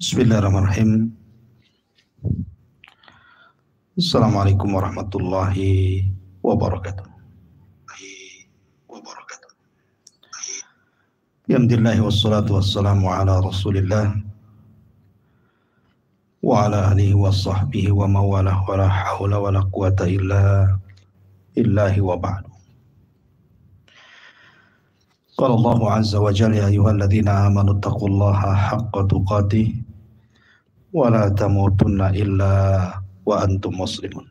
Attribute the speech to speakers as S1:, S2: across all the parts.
S1: Bismillahirrahmanirrahim. Assalamualaikum warahmatullahi wabarakatuh. Alhamdulillah wassalatu wassalamu ala Rasulillah wa ala alihi wa sahbihi wa mawalah wa la hawla wa la quwata illa billahi wa ba'du. Qala Allahu azza wa jalla ya ayyuhalladzina amanu taqullaha haqqa tuqatih wa la tamutunna illa wa antum muslimun.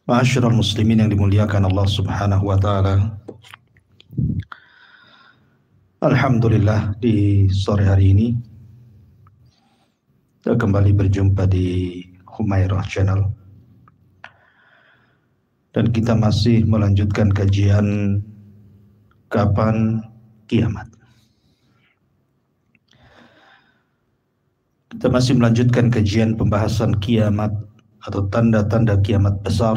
S1: Ma'asyiral muslimin yang dimuliakan Allah Subhanahu wa taala. Alhamdulillah di sore hari ini kita kembali berjumpa di Humairah Channel. Dan kita masih melanjutkan kajian kapan kiamat. Kita masih melanjutkan kajian pembahasan kiamat atau tanda-tanda kiamat besar,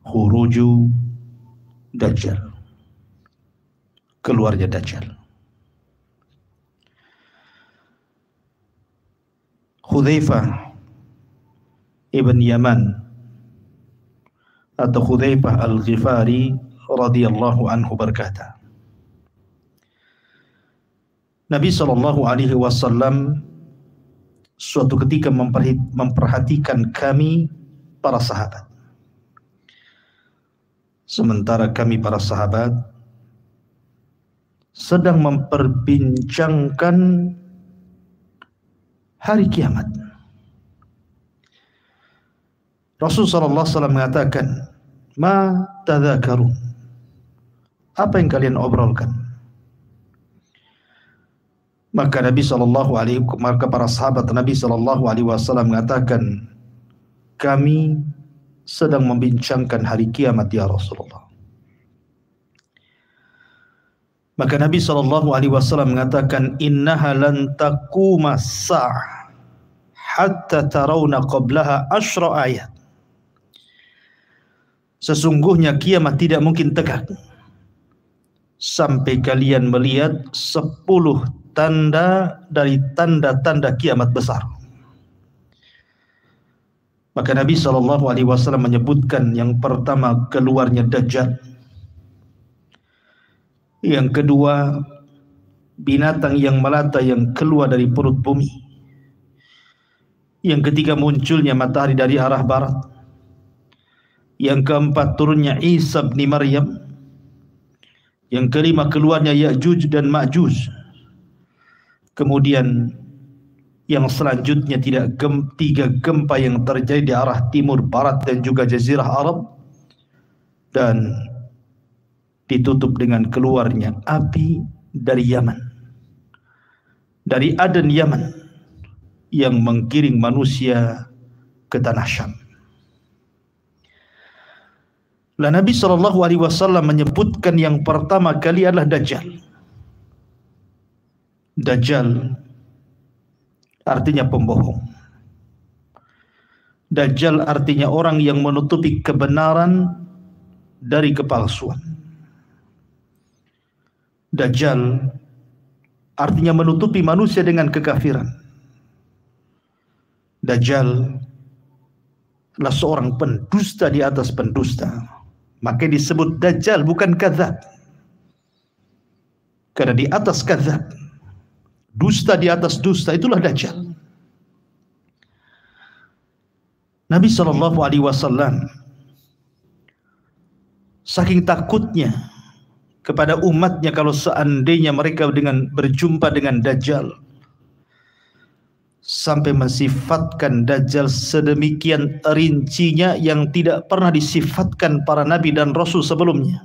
S1: khuruju Dajjal, keluarnya Dajjal. Hudzaifah ibn Yaman atau Hudzaifah al-Ghifari radhiyallahu anhu berkata, Nabi SAW suatu ketika memperhatikan kami para sahabat. Sementara kami para sahabat sedang memperbincangkan hari kiamat. Rasulullah SAW mengatakan, "Ma tadzakarun?" Apa yang kalian obrolkan? Maka maka para sahabat Nabi SAW mengatakan, kami sedang membincangkan hari kiamat ya Rasulullah. Maka Nabi SAW mengatakan, innaha lan taquma as-sa'ah hatta tarawna qablaha 10 ayat. Sesungguhnya kiamat tidak mungkin tegak sampai kalian melihat 10 tanda dari tanda-tanda kiamat besar. Maka Nabi SAW menyebutkan yang pertama keluarnya Dajjal, yang kedua binatang yang melata yang keluar dari perut bumi, yang ketiga munculnya matahari dari arah barat, yang keempat turunnya Isa bin Maryam, yang kelima keluarnya Ya'juj dan Ma'juj. Kemudian yang selanjutnya tiga gempa yang terjadi di arah timur, barat dan juga jazirah Arab, dan ditutup dengan keluarnya api dari Yaman, dari Aden Yaman, yang menggiring manusia ke tanah Syam. Nabi SAW menyebutkan yang pertama kali adalah Dajjal. Dajjal artinya pembohong. Dajjal artinya orang yang menutupi kebenaran dari kepalsuan. Dajjal artinya menutupi manusia dengan kekafiran. Dajjal adalah seorang pendusta di atas pendusta. Maka disebut Dajjal, bukan kadzab. Karena di atas kadzab, dusta di atas dusta, itulah Dajjal. Nabi SAW saking takutnya kepada umatnya kalau seandainya mereka berjumpa dengan Dajjal, sampai mensifatkan Dajjal sedemikian rincinya yang tidak pernah disifatkan para nabi dan rasul sebelumnya.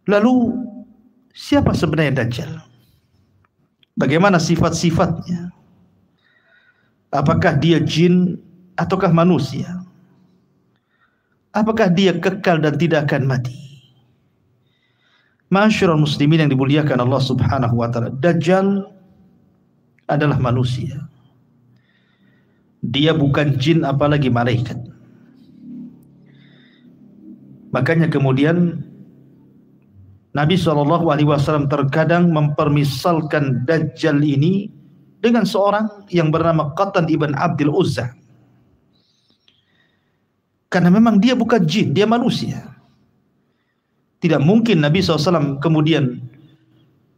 S1: Lalu siapa sebenarnya Dajjal? Bagaimana sifat-sifatnya? Apakah dia jin ataukah manusia? Apakah dia kekal dan tidak akan mati? Ma'asyiral muslimin yang dimuliakan Allah Subhanahu wa taala, Dajjal adalah manusia. Dia bukan jin apalagi malaikat. Makanya kemudian Nabi SAW terkadang mempermisalkan Dajjal ini dengan seorang yang bernama Qatan ibn Abdul Uzza. Karena memang dia bukan jin, dia manusia. Tidak mungkin Nabi SAW kemudian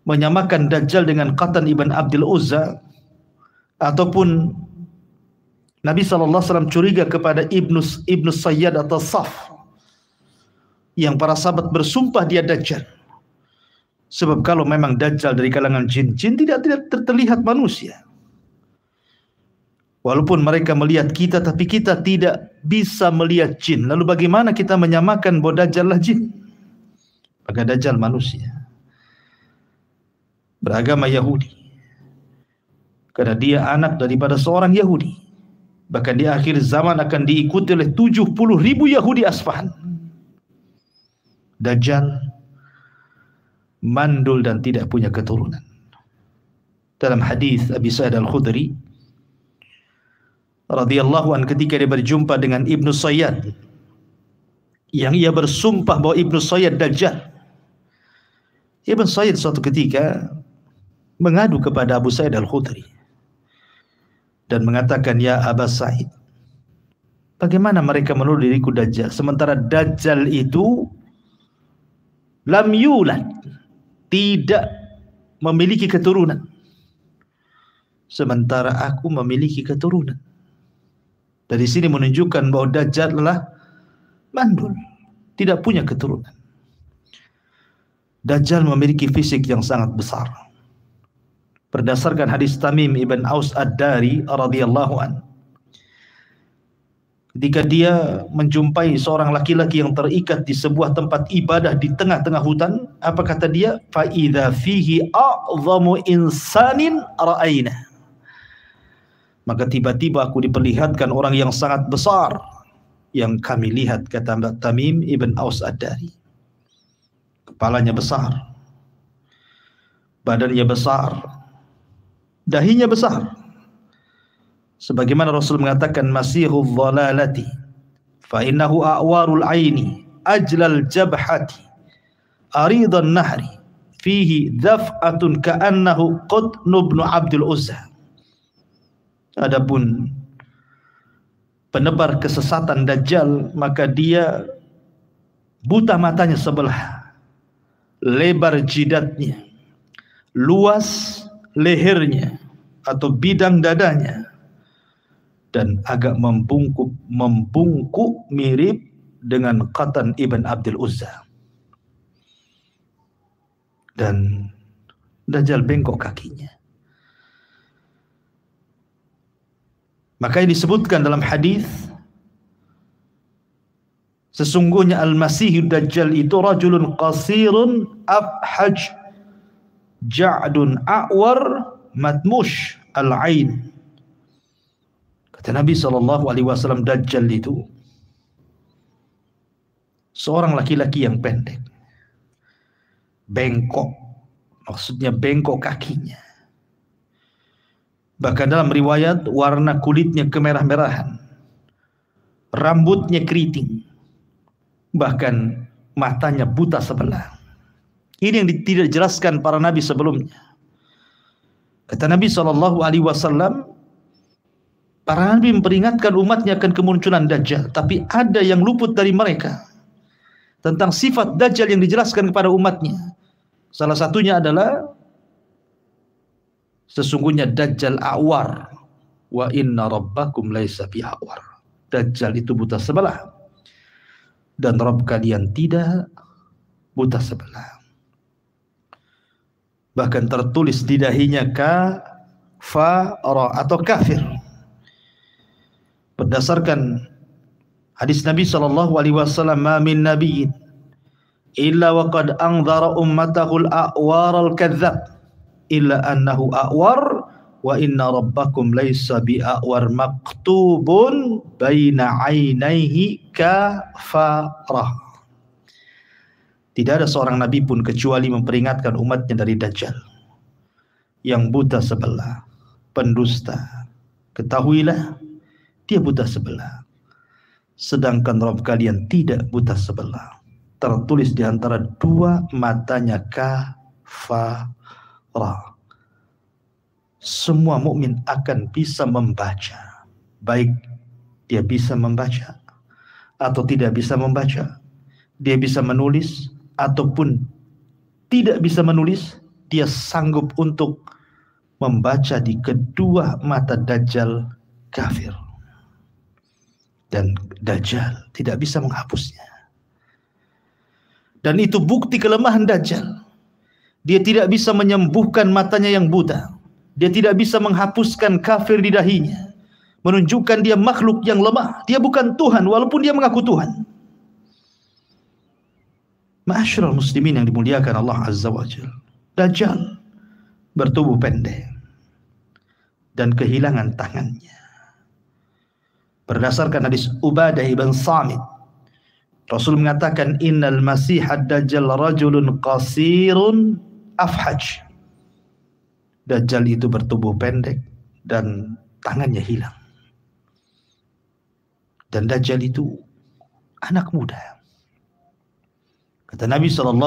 S1: menyamakan Dajjal dengan Qatan ibn Abdul Uzza, ataupun Nabi SAW curiga kepada Ibnu Sayyad atau Saf, yang para sahabat bersumpah dia Dajjal. Sebab kalau memang Dajjal dari kalangan jin, jin tidak terlihat manusia. Walaupun mereka melihat kita, tapi kita tidak bisa melihat jin. Lalu bagaimana kita menyamakan bahwa Dajjal lah jin? Maka Dajjal manusia, beragama Yahudi, karena dia anak daripada seorang Yahudi. Bahkan di akhir zaman akan diikuti oleh 70.000 Yahudi Asfahan. Dajjal mandul dan tidak punya keturunan. Dalam hadis Abi Sa'id Al-Khudri radhiyallahu anhu, ketika dia berjumpa dengan Ibnu Sayyad, yang ia bersumpah bahwa Ibnu Sayyad Dajjal, Ibnu Sayyad suatu ketika mengadu kepada Abu Sa'id Al-Khudri dan mengatakan, "Ya Aba Sa'id, bagaimana mereka menuduh diriku Dajjal, sementara Dajjal itu lam yulad, tidak memiliki keturunan, sementara aku memiliki keturunan." Dari sini menunjukkan bahwa Dajjal adalah mandul, tidak punya keturunan. Dajjal memiliki fisik yang sangat besar. Berdasarkan hadis Tamim ibn Aus Ad-Dari radhiyallahu an, ketika dia menjumpai seorang laki-laki yang terikat di sebuah tempat ibadah di tengah-tengah hutan, apa kata dia? Fa idza fihi a'zamu insanin ra'aina. Maka tiba-tiba aku diperlihatkan orang yang sangat besar yang kami lihat, kata Tamim ibn Aus Ad-Dari. Kepalanya besar, badannya besar, dahinya besar. Sebagaimana Rasul mengatakan, masihul dhalalati fa innahu a'warul aini ajlal jabhati aridan nahri fihi dhaf'atun ka'annahu Qutn ibn Abdul Uzza. Adapun penebar kesesatan Dajjal, maka dia buta matanya sebelah, lebar jidatnya, luas lehernya atau bidang dadanya, dan agak membungkuk mirip dengan Qatan ibn Abdul Uzza. Dan Dajjal bengkok kakinya. Maka yang disebutkan dalam hadis, sesungguhnya Al-Masih Dajjal itu rajulun qasirun afhaj ja'dun a'war matmush al-ain. Kata Nabi SAW, Dajjal itu seorang laki-laki yang pendek, bengkok, maksudnya bengkok kakinya. Bahkan dalam riwayat, warna kulitnya kemerah-merahan, rambutnya keriting, bahkan matanya buta sebelah. Ini yang tidak dijelaskan para nabi sebelumnya. Kata Nabi SAW, para nabi memperingatkan umatnya akan kemunculan Dajjal, tapi ada yang luput dari mereka tentang sifat Dajjal yang dijelaskan kepada umatnya. Salah satunya adalah sesungguhnya Dajjal a'war wa inna rabbakum laisa bi'awar. Dajjal itu buta sebelah dan Rabb kalian tidak buta sebelah. Bahkan tertulis di dahinya kafara atau kafir. Berdasarkan hadis Nabi SAW, ma min nabiyyin illa wa qad anzara ummatahu al-a'war al-kadzdzab illa annahu a'war wa inna rabbakum laysa bi'a'war maktubun baina 'ainaihi kafarah. Tidak ada seorang nabi pun kecuali memperingatkan umatnya dari Dajjal yang buta sebelah, pendusta. Ketahuilah, dia buta sebelah, sedangkan Rabb kalian tidak buta sebelah. tertulis di antara dua matanya kafara. Semua mukmin akan bisa membaca, baik dia bisa membaca atau tidak bisa membaca, dia bisa menulis ataupun tidak bisa menulis, dia sanggup untuk membaca di kedua mata Dajjal kafir. Dan Dajjal tidak bisa menghapusnya. Dan itu bukti kelemahan Dajjal. Dia tidak bisa menyembuhkan matanya yang buta. Dia tidak bisa menghapuskan kafir di dahinya. Menunjukkan dia makhluk yang lemah. Dia bukan Tuhan walaupun dia mengaku Tuhan. Ma'asyiral muslimin yang dimuliakan Allah Azza wa Jalla. Dajjal bertubuh pendek dan kehilangan tangannya. Berdasarkan hadis Ubadah ibn Samit, Rasul mengatakan innal masih ad-dajjal rajulun qasirun afhaj. Dajjal itu bertubuh pendek dan tangannya hilang. Dan Dajjal itu anak muda. Kata Nabi SAW,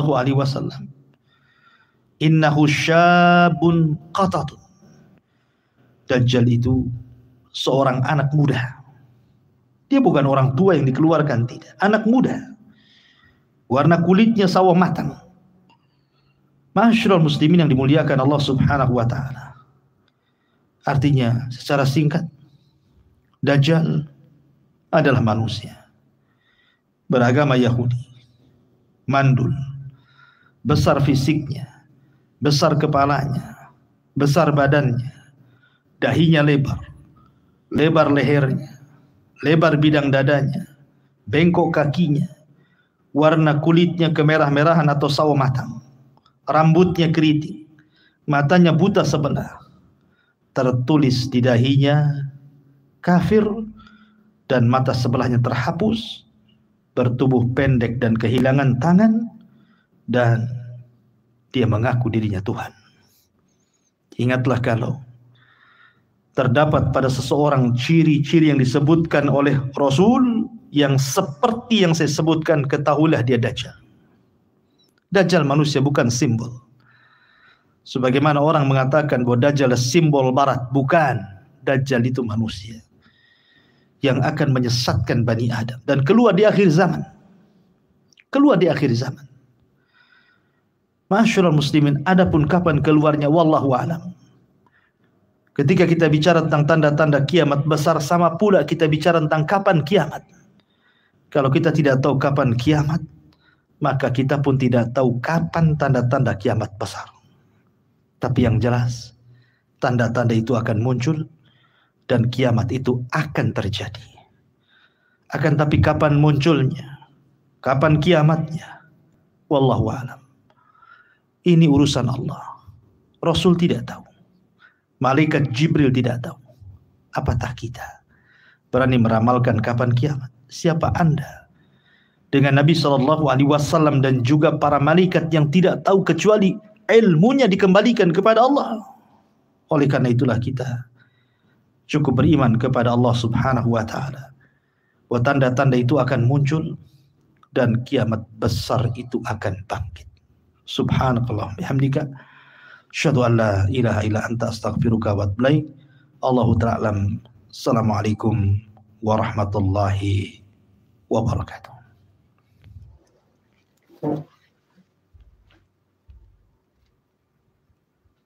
S1: innahu syabun qatatun. Dajjal itu seorang anak muda. Dia bukan orang tua yang dikeluarkan, tidak. Anak muda. Warna kulitnya sawah matang. Ma'asyiral muslimin yang dimuliakan Allah Subhanahu wa taala. Artinya secara singkat, Dajjal adalah manusia beragama Yahudi, mandul, besar fisiknya, besar kepalanya, besar badannya, dahinya lebar, lebar lehernya, lebar bidang dadanya, bengkok kakinya, warna kulitnya kemerah-merahan atau sawo matang, rambutnya keriting, matanya buta sebelah, tertulis di dahinya kafir dan mata sebelahnya terhapus, bertubuh pendek dan kehilangan tangan, dan dia mengaku dirinya Tuhan. Ingatlah kalau terdapat pada seseorang ciri-ciri yang disebutkan oleh Rasul yang seperti yang saya sebutkan, ketahuilah dia Dajjal. Dajjal manusia, bukan simbol. Sebagaimana orang mengatakan bahwa Dajjal adalah simbol barat, bukan. Dajjal itu manusia yang akan menyesatkan Bani Adam dan keluar di akhir zaman. Keluar di akhir zaman. Ma'asyiral muslimin, adapun kapan keluarnya wallahu a'lam. Ketika kita bicara tentang tanda-tanda kiamat besar, sama pula kita bicara tentang kapan kiamat. Kalau kita tidak tahu kapan kiamat, maka kita pun tidak tahu kapan tanda-tanda kiamat besar. Tapi yang jelas, tanda-tanda itu akan muncul dan kiamat itu akan terjadi. Akan tapi kapan munculnya, kapan kiamatnya, wallahu a'lam. Ini urusan Allah. Rasul tidak tahu. Malaikat Jibril tidak tahu. Apatah kita berani meramalkan kapan kiamat? Siapa Anda? Dengan Nabi SAW dan juga para malaikat yang tidak tahu kecuali ilmunya dikembalikan kepada Allah. Oleh karena itulah kita cukup beriman kepada Allah Subhanahu wa taala. Bahwa tanda-tanda itu akan muncul dan kiamat besar itu akan bangkit. Subhanakallah bihamdika asyhadu an la ilaha illa anta astaghfiruka wa atubu ilaik. Allahu ta'ala alam. Assalamualaikum warahmatullahi wabarakatuh.